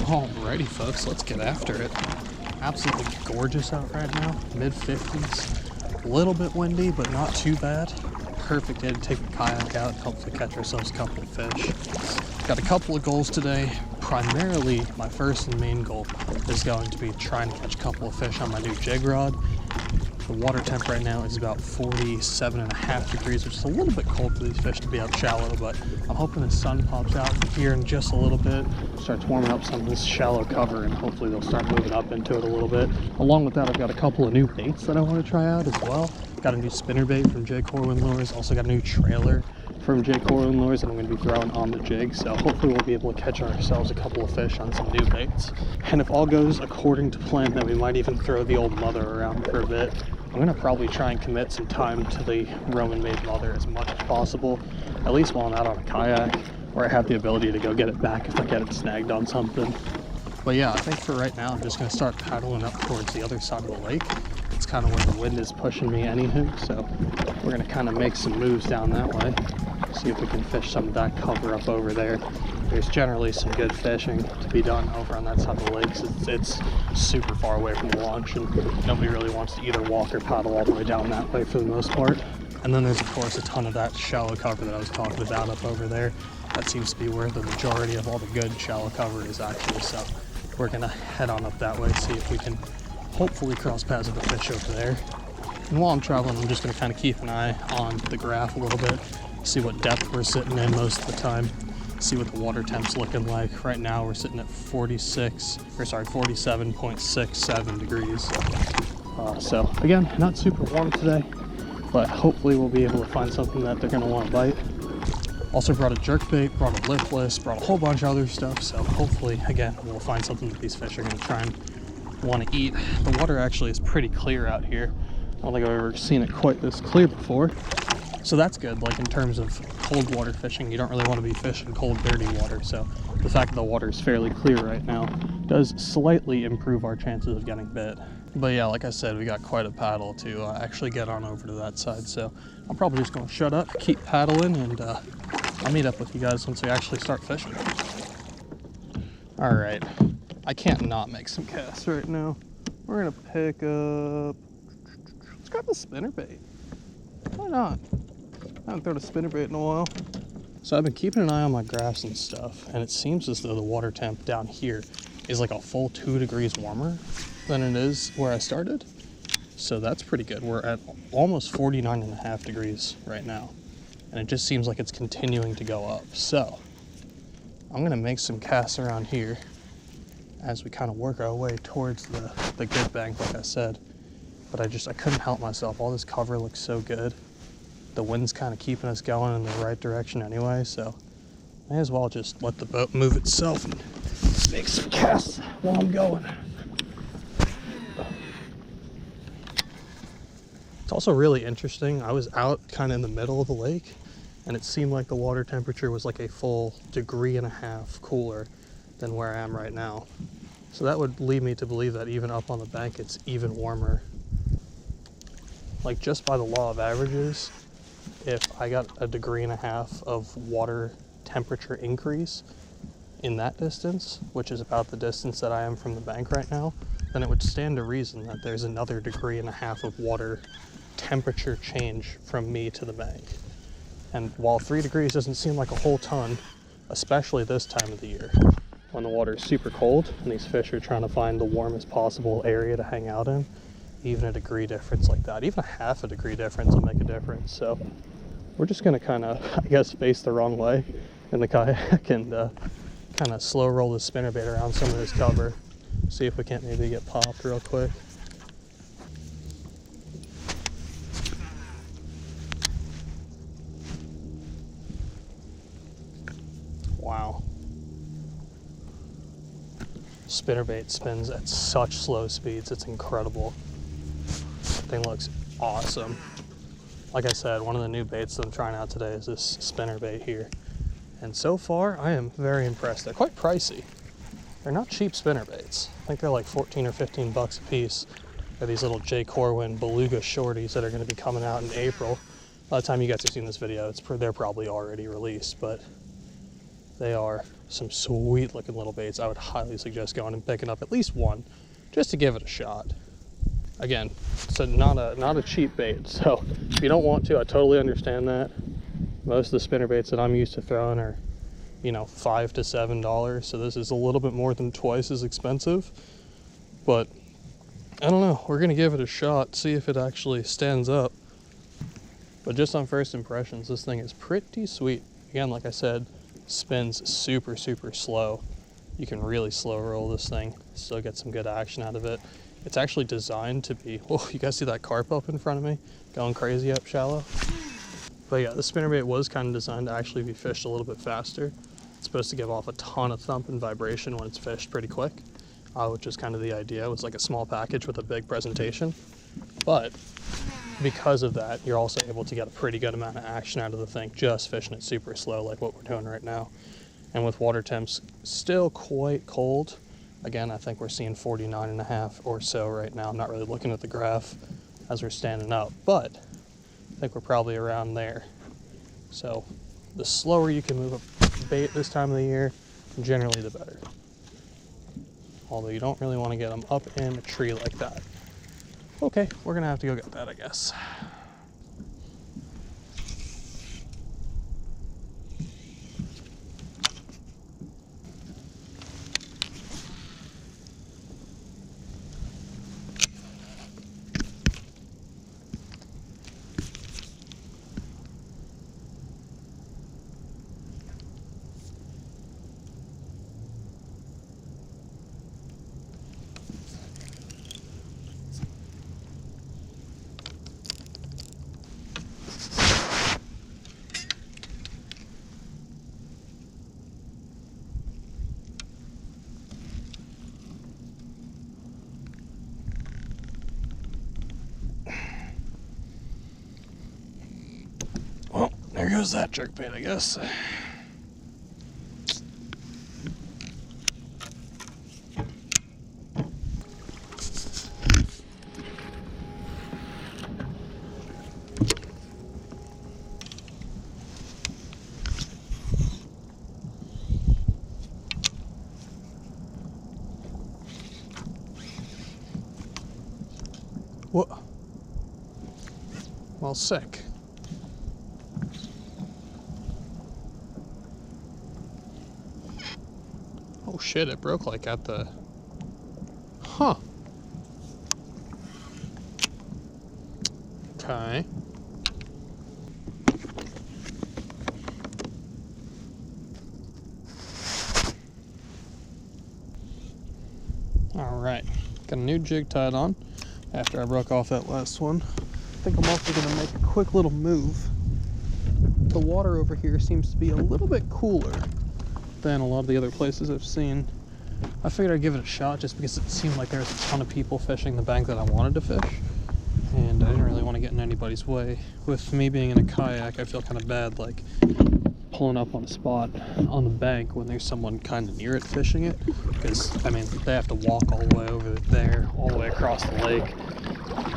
Alrighty folks, let's get after it. Absolutely gorgeous out right now, mid 50s. A little bit windy, but not too bad. Perfect day to take the kayak out and hopefully catch ourselves a couple of fish. Got a couple of goals today. Primarily, my first and main goal is going to be trying to catch a couple of fish on my new jig rod. The water temp right now is about 47.5 degrees, which is a little bit cold for these fish to be out shallow, but I'm hoping the sun pops out here in just a little bit, starts warming up some of this shallow cover, and hopefully they'll start moving up into it a little bit. Along with that, I've got a couple of new baits that I want to try out as well. Got a new spinnerbait from J. Corwin Lures, also got a new trailer from J. Corwin Lures that I'm going to be throwing on the jig, so hopefully we'll be able to catch ourselves a couple of fish on some new baits. And if all goes according to plan, then we might even throw the old mother around for a bit. I'm going to probably try and commit some time to the Roman-made mother as much as possible, at least while I'm out on a kayak, where I have the ability to go get it back if I get it snagged on something. But yeah, I think for right now, I'm just going to start paddling up towards the other side of the lake. It's kind of where the wind is pushing me anywho, so we're going to kind of make some moves down that way, see if we can fish some of that cover up over there. There's generally some good fishing to be done over on that side of the lake. It's super far away from the launch, and nobody really wants to either walk or paddle all the way down that way for the most part. And then there's of course a ton of that shallow cover that I was talking about up over there. That seems to be where the majority of all the good shallow cover is actually, so we're going to head on up that way, see if we can hopefully cross paths with a fish over there. And while I'm traveling, I'm just going to kind of keep an eye on the graph a little bit, see what depth we're sitting in most of the time, see what the water temp's looking like. Right now we're sitting at 47.67 degrees. So again, not super warm today, but hopefully we'll be able to find something that they're going to want to bite. Also brought a jerkbait, brought a lipless, brought a whole bunch of other stuff, so hopefully again we'll find something that these fish are going to try and want to eat. The water actually is pretty clear out here. I don't think I've ever seen it quite this clear before, so that's good. Like in terms of cold water fishing, you don't really want to be fishing cold, dirty water, so the fact that the water is fairly clear right now does slightly improve our chances of getting bit. But yeah, like I said, we got quite a paddle to actually get on over to that side, so I'm probably just going to shut up, keep paddling, and I'll meet up with you guys once we actually start fishing. Alright, I can't not make some casts right now. We're going to pick up, let's grab the spinnerbait. Why not? I haven't thrown a spinnerbait in a while. So I've been keeping an eye on my graphs and stuff, and it seems as though the water temp down here is like a full 2 degrees warmer than it is where I started. So that's pretty good. We're at almost 49.5 degrees right now, and it just seems like it's continuing to go up. So I'm gonna make some casts around here as we kind of work our way towards the good bank, like I said. But I couldn't help myself. All this cover looks so good. The wind's kind of keeping us going in the right direction anyway, so may as well just let the boat move itself and make some casts while I'm going. It's also really interesting. I was out kind of in the middle of the lake, and it seemed like the water temperature was like a full 1.5 degrees cooler than where I am right now. So that would lead me to believe that even up on the bank, it's even warmer. Like just by the law of averages, if I got 1.5 degrees of water temperature increase in that distance, which is about the distance that I am from the bank right now, then it would stand to reason that there's another 1.5 degrees of water temperature change from me to the bank. And while 3 degrees doesn't seem like a whole ton, especially this time of the year, when the water is super cold and these fish are trying to find the warmest possible area to hang out in, even 1 degree difference like that, even 0.5 degree difference will make a difference. So we're just going to kind of, I guess, face the wrong way in the kayak and kind of slow roll the spinnerbait around some of this cover, see if we can't maybe get popped real quick. Wow. Spinnerbait spins at such slow speeds, it's incredible. Thing looks awesome. Like I said, one of the new baits that I'm trying out today is this spinnerbait here. And so far, I am very impressed. They're quite pricey. They're not cheap spinnerbaits. I think they're like 14 or 15 bucks a piece. They're these little J. Corwin beluga shorties that are going to be coming out in April. By the time you guys have seen this video, they're probably already released, but They are some sweet looking little baits. I would highly suggest going and picking up at least one just to give it a shot. Again, it's not a cheap bait, so if you don't want to, I totally understand that. Most of the spinner baits that I'm used to throwing are, you know, $5 to $7, so this is a little bit more than twice as expensive. But I don't know, we're gonna give it a shot, see if it actually stands up. But just on first impressions, this thing is pretty sweet. Again, like I said, spins super, super slow. You can really slow roll this thing, still get some good action out of it. It's actually designed to be, oh, you guys see that carp up in front of me? Going crazy up shallow. But yeah, the spinnerbait was kind of designed to actually be fished a little bit faster. It's supposed to give off a ton of thump and vibration when it's fished pretty quick, which is kind of the idea. It was like a small package with a big presentation. But because of that, you're also able to get a pretty good amount of action out of the thing, just fishing it super slow like what we're doing right now. And with water temps still quite cold, again, I think we're seeing 49.5 or so right now. I'm not really looking at the graph as we're standing up, but I think we're probably around there. So the slower you can move a bait this time of the year, generally the better. Although you don't really want to get them up in a tree like that. Okay, we're gonna have to go get that, I guess. Well, there goes that jerkbait, I guess. What? Well, sick. Oh shit, it broke like at the... Huh. Okay. Alright, got a new jig tied on after I broke off that last one. I think I'm also going to make a quick little move. The water over here seems to be a little bit cooler than a lot of the other places I've seen. I figured I'd give it a shot just because it seemed like there was a ton of people fishing the bank that I wanted to fish, and I didn't really want to get in anybody's way. With me being in a kayak, I feel kind of bad like pulling up on a spot on the bank when there's someone kind of near it fishing it, because I mean they have to walk all the way over there, all the way across the lake,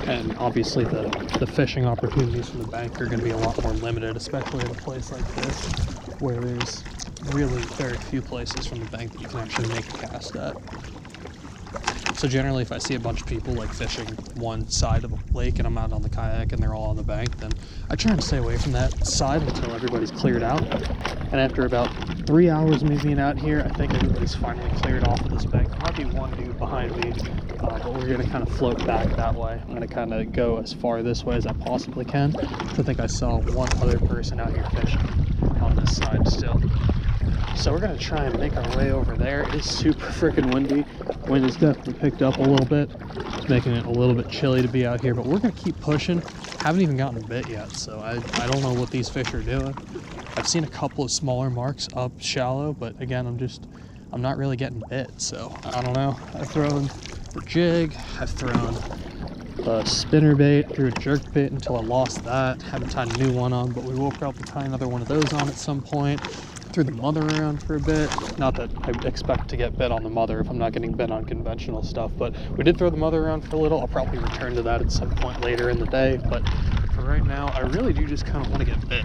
and obviously the fishing opportunities from the bank are going to be a lot more limited, especially at a place like this where there's really very few places from the bank that you can actually make a cast at. So generally, if I see a bunch of people like fishing one side of a lake and I'm out on the kayak and they're all on the bank, then I try and stay away from that side until everybody's cleared out. And after about 3 hours of me being out here, I think everybody's finally cleared off of this bank. There might be one dude behind me, but we're going to kind of float back that way. I'm going to kind of go as far this way as I possibly can. I think I saw one other person out here fishing on this side still. So we're going to try and make our way over there. It is super freaking windy. Wind has definitely picked up a little bit. It's making it a little bit chilly to be out here, but we're going to keep pushing. Haven't even gotten a bit yet, so I don't know what these fish are doing. I've seen a couple of smaller marks up shallow, but again, I'm not really getting bit, so I don't know. I've thrown the jig, I've thrown the spinnerbait, threw a jerkbait until I lost that. Haven't tied a new one on, but we will probably tie another one of those on at some point. Threw the mother around for a bit. Not that I expect to get bit on the mother if I'm not getting bit on conventional stuff, but we did throw the mother around for a little. I'll probably return to that at some point later in the day, but for right now, I really do just kind of want to get bit.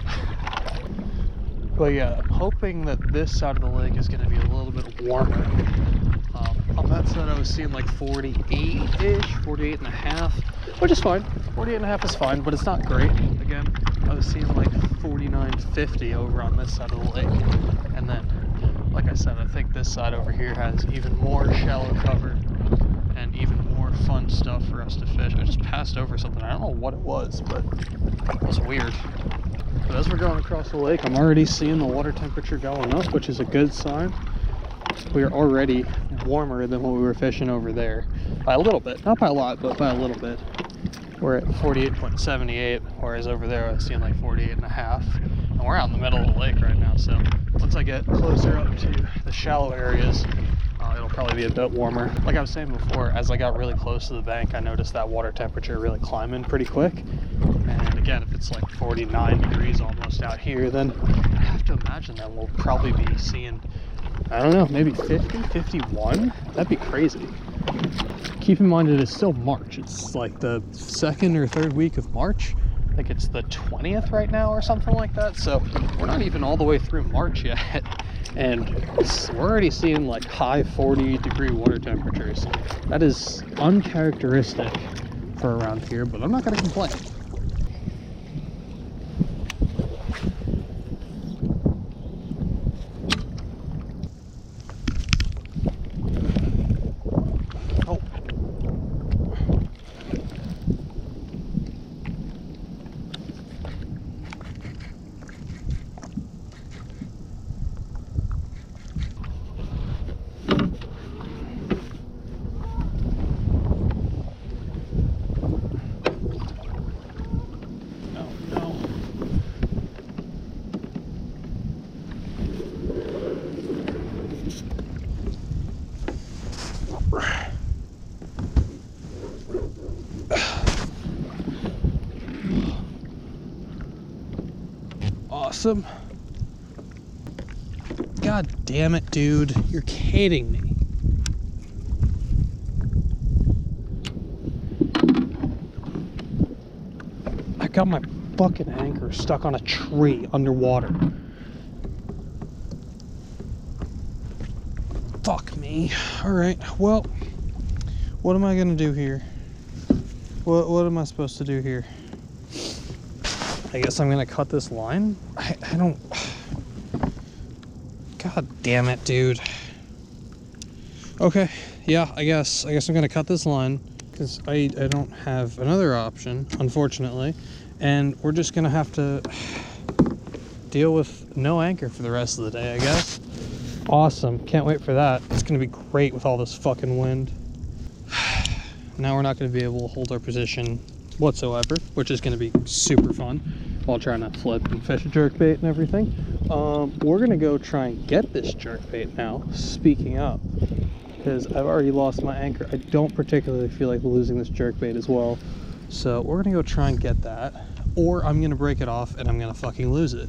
But yeah, I'm hoping that this side of the lake is going to be a little bit warmer. On that side I was seeing like 48-ish, 48 and a half, which is fine. 48 and a half is fine, but it's not great. Again, I was seeing like 49, 50 over on this side of the lake. And then, like I said, I think this side over here has even more shallow cover and even more fun stuff for us to fish. I just passed over something. I don't know what it was, but it was weird. But as we're going across the lake, I'm already seeing the water temperature going up, which is a good sign. We are already warmer than when we were fishing over there. By a little bit. Not by a lot, but by a little bit. We're at 48.78, whereas over there I was seeing like 48 and a half. And we're out in the middle of the lake right now, so once I get closer up to the shallow areas, it'll probably be a bit warmer. Like I was saying before, as I got really close to the bank, I noticed that water temperature really climbing pretty quick. And again, if it's like 49 degrees almost out here, then I have to imagine that we'll probably be seeing, I don't know, maybe 50, 51? That'd be crazy. Keep in mind it is still March. It's like the second or third week of March. I think it's the 20th right now or something like that. So we're not even all the way through March yet. And we're already seeing like high 40-degree water temperatures. That is uncharacteristic for around here, but I'm not going to complain. Awesome. God damn it, dude. You're kidding me. I got my fucking anchor stuck on a tree underwater. Fuck me. Alright, well, what am I gonna do here? What am I supposed to do here? I guess I'm gonna cut this line. I don't. God damn it, dude. Okay, yeah, I guess I'm gonna cut this line because I don't have another option, unfortunately, and we're just gonna have to deal with no anchor for the rest of the day, I guess. Awesome, can't wait for that. It's gonna be great with all this fucking wind. Now we're not gonna be able to hold our position whatsoever, which is going to be super fun while trying to flip and fish a jerkbait and everything. We're going to go try and get this jerkbait now, speaking up, because I've already lost my anchor. I don't particularly feel like losing this jerkbait as well, so we're going to go try and get that, or I'm going to break it off and I'm going to fucking lose it.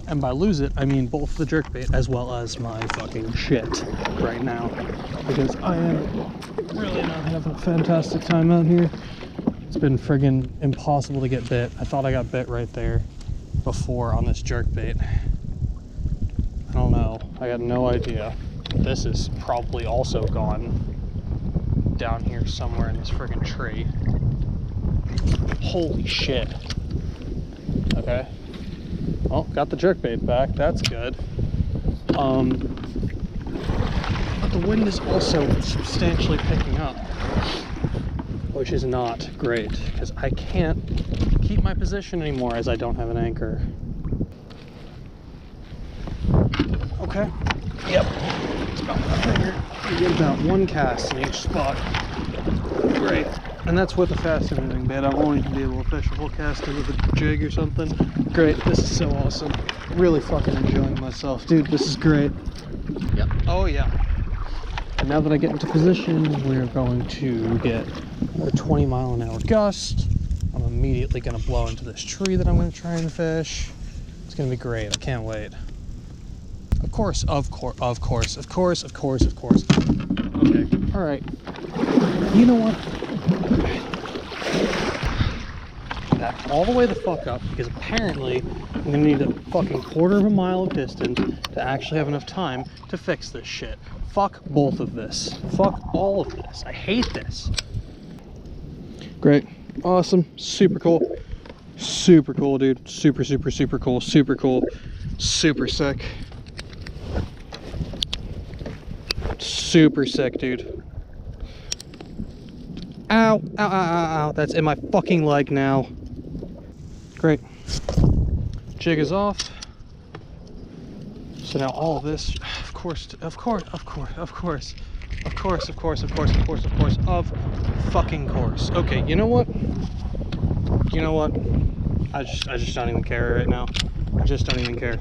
And by lose it, I mean both the jerkbait as well as my fucking shit right now, because I am really not having a fantastic time out here. It's been friggin' impossible to get bit. I thought I got bit right there before on this jerkbait. I don't know. I got no idea. This is probably also gone down here somewhere in this friggin' tree. Holy shit. Okay. Well, got the jerkbait back. That's good. But the wind is also substantially picking up, which is not great because I can't keep my position anymore as I don't have an anchor. Okay. Yep. It's about what I figured. You get about one cast in each spot. Great. And that's with a faster moving bait. I won't even be able to fish a whole cast with a jig or something. Great. This is so awesome. Really fucking enjoying myself. Dude, this is great. Yep. Oh yeah. And now that I get into position, we're going to get a 20-mile-an-hour gust. I'm immediately going to blow into this tree that I'm going to try and fish. It's going to be great. I can't wait. Of course. Okay. All right. You know what? Back all the way the fuck up, because apparently I'm gonna need a fucking quarter of a mile of pistons to actually have enough time to fix this shit. Fuck both of this. Fuck all of this. I hate this. Great. Awesome. Super cool. Super cool, dude. Super, super, super cool. Super cool. Super sick. Super sick, dude. Ow, ow, ow, ow, ow. That's in my fucking leg now. Great. Jig is off. So now all of this, of course, fucking course. Okay, you know what? You know what? I just don't even care right now. I just don't even care.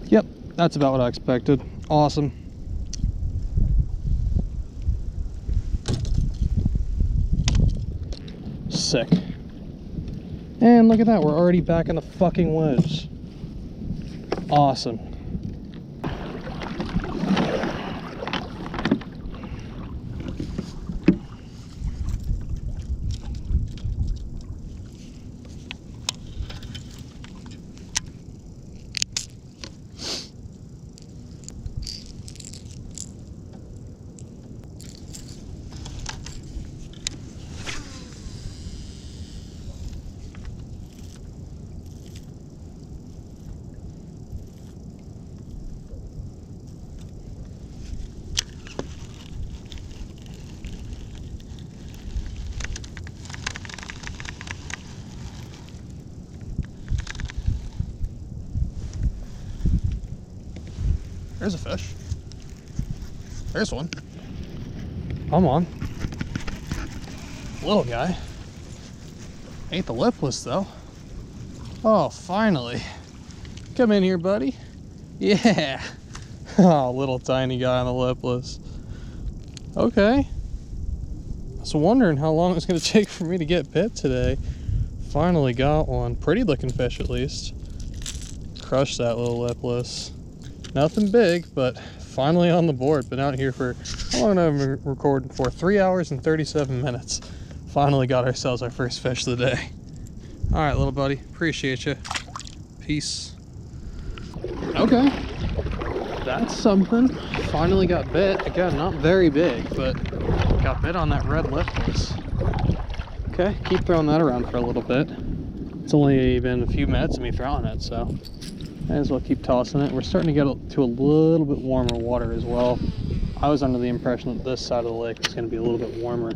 Yep, that's about what I expected. Awesome. Sick. And look at that, we're already back in the fucking woods. Awesome. There's a fish. There's one. Come on. Little guy. Ain't the lipless though. Oh, finally. Come in here, buddy. Yeah. Oh, little tiny guy on the lipless. Okay. I was wondering how long it was going to take for me to get bit today. Finally got one. Pretty looking fish at least. Crushed that little lipless. Nothing big, but finally on the board. Been out here for, how long have I been recording for? 3 hours and 37 minutes. Finally got ourselves our first fish of the day. All right, little buddy, appreciate you. Peace. Okay, that's something. Finally got bit. Again, not very big, but got bit on that red lipless. Okay, keep throwing that around for a little bit. It's only been a few minutes of me throwing it, so might as well keep tossing it. We're starting to get to a little bit warmer water as well. I was under the impression that this side of the lake was going to be a little bit warmer,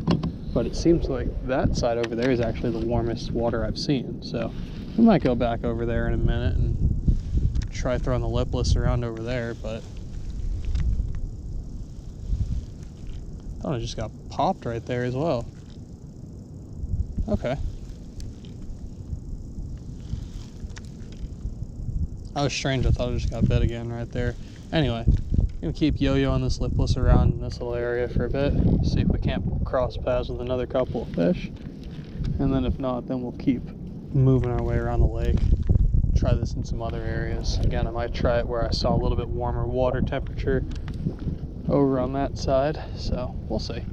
but it seems like that side over there is actually the warmest water I've seen. So we might go back over there in a minute and try throwing the lipless around over there, but I thought it just got popped right there as well. Okay. That was strange. I thought I just got bit again right there. Anyway, I'm gonna keep yo-yoing this lipless around in this little area for a bit. See if we can't cross paths with another couple of fish. And then if not, then we'll keep moving our way around the lake. Try this in some other areas. Again, I might try it where I saw a little bit warmer water temperature over on that side. So we'll see.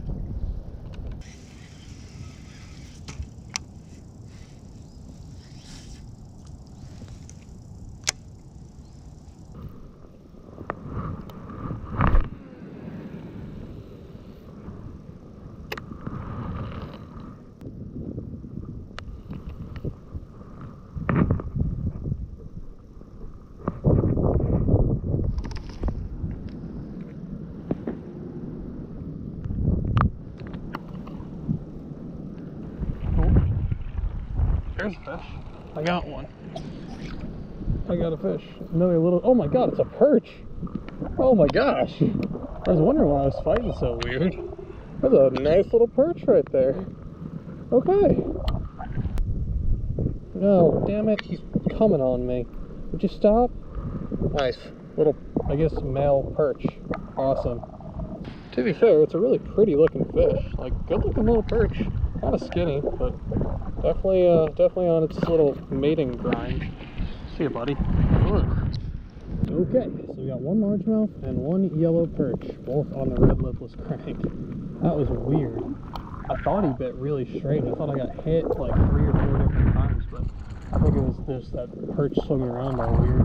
There's a fish. I got one. I got a fish. Another little, oh my god, it's a perch. Oh my gosh. I was wondering why I was fighting so weird. That's a nice little perch right there. Okay. No, damn it, he's coming on me. Would you stop? Nice. Little, I guess, male perch. Awesome. To be fair, it's a really pretty looking fish. Like, good looking little perch. Kind of skinny, but definitely on its little mating grind. See ya, buddy. Ugh. Okay, so we got one largemouth and one yellow perch, both on the red lipless crank. That was weird. I thought he bit really straight. I thought I got hit like 3 or 4 different times, but I think it was this, that perch swimming around all weird.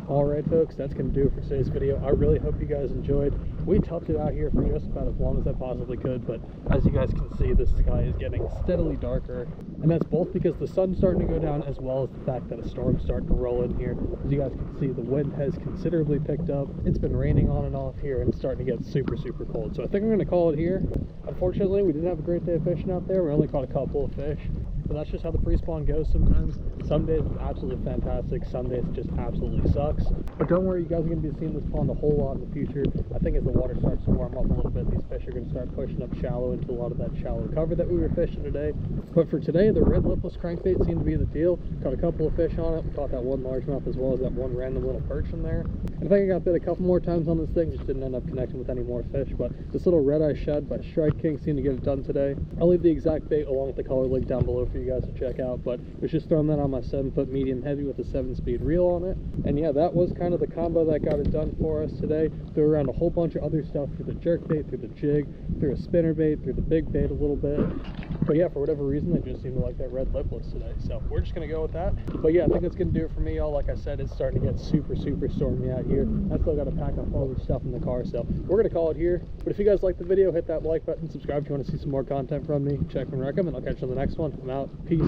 Alright folks, that's going to do it for today's video. I really hope you guys enjoyed. We toughed it out here for just about as long as I possibly could, but as you guys can see, the sky is getting steadily darker. And that's both because the sun's starting to go down, as well as the fact that a storm's starting to roll in here. As you guys can see, the wind has considerably picked up. It's been raining on and off here, and it's starting to get super, super cold. So I think I'm going to call it here. Unfortunately, we didn't have a great day of fishing out there. We only caught a couple of fish. But that's just how the pre-spawn goes sometimes. Some days it's absolutely fantastic, some days it just absolutely sucks. But don't worry, you guys are going to be seeing this pond a whole lot in the future. I think as the water starts to warm up a little bit, these fish are going to start pushing up shallow into a lot of that shallow cover that we were fishing today. But for today, the red lipless crankbait seemed to be the deal. Caught a couple of fish on it. We caught that one largemouth as well as that one random little perch in there. And I think I got bit a couple more times on this thing, just didn't end up connecting with any more fish. But this little red-eye shad by Strike King seemed to get it done today. I'll leave the exact bait along with the color link down below for you guys to check out. But I was just throwing that on my 7-foot medium heavy with a 7-speed reel on it. And yeah, that was kind of the combo that got it done for us today. Threw around a whole bunch of other stuff through the jerk bait, through the jig, through a spinner bait, through the big bait a little bit. But yeah, for whatever reason, they just seem to like that red lipless today. So we're just going to go with that. But yeah, I think that's going to do it for me, y'all. Like I said, it's starting to get super, super stormy out here. I still got to pack up all the stuff in the car. So we're going to call it here. But if you guys like the video, hit that like button, subscribe if you want to see some more content from me. Check and recommend. I'll catch you on the next one. I'm out. Peace.